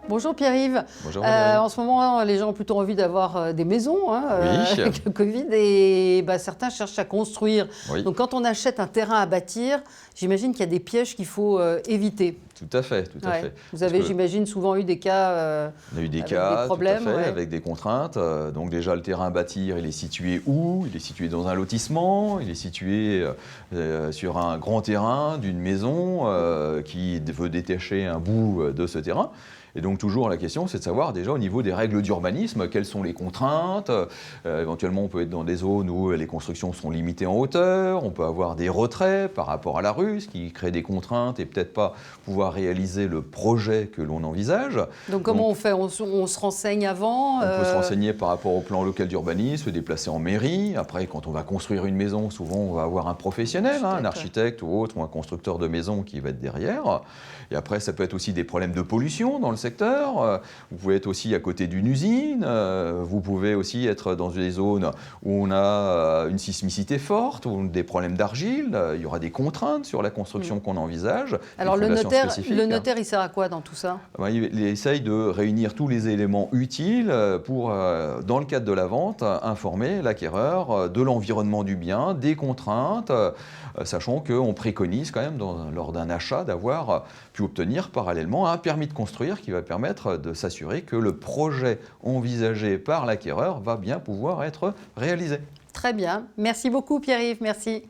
Bonjour Pierre-Yves. Bonjour Valérie. En ce moment, les gens ont plutôt envie d'avoir des maisons Oui. avec le Covid et certains cherchent à construire. Oui, Donc quand on achète un terrain à bâtir, j'imagine qu'il y a des pièges qu'il faut éviter. tout à fait, tout à Ouais. fait. Vous Parce avez, que j'imagine, souvent eu des cas on a eu des avec cas, des tout à problèmes. fait, Ouais. avec des contraintes. Donc déjà, le terrain à bâtir, il est situé où? Il est situé dans un lotissement, il est situé sur un grand terrain d'une maison qui veut détacher un bout de ce terrain. Et donc toujours la question, c'est de savoir déjà au niveau des règles d'urbanisme, quelles sont les contraintes. Éventuellement, on peut être dans des zones où les constructions sont limitées en hauteur, on peut avoir des retraits par rapport à la rue, ce qui crée des contraintes et peut-être pas pouvoir réaliser le projet que l'on envisage. Donc comment on fait? On se renseigne avant On peut se renseigner par rapport au plan local d'urbanisme, se déplacer en mairie. Après, quand on va construire une maison, souvent on va avoir un professionnel, un architecte ou autre, ou un constructeur de maison qui va être derrière. Et après, ça peut être aussi des problèmes de pollution dans le secteur. Vous pouvez être aussi à côté d'une usine. Vous pouvez aussi être dans des zones où on a une sismicité forte, ou des problèmes d'argile. Il y aura des contraintes sur la construction qu'on envisage. Alors des le fondations notaire, il sert à quoi dans tout ça? Il essaye de réunir tous les éléments utiles pour, dans le cadre de la vente, informer l'acquéreur de l'environnement du bien, des contraintes, sachant qu'on préconise quand même, lors d'un achat, d'avoir pu obtenir parallèlement un permis de construire qui va permettre de s'assurer que le projet envisagé par l'acquéreur va bien pouvoir être réalisé. Très bien. Merci beaucoup Pierre-Yves. Merci.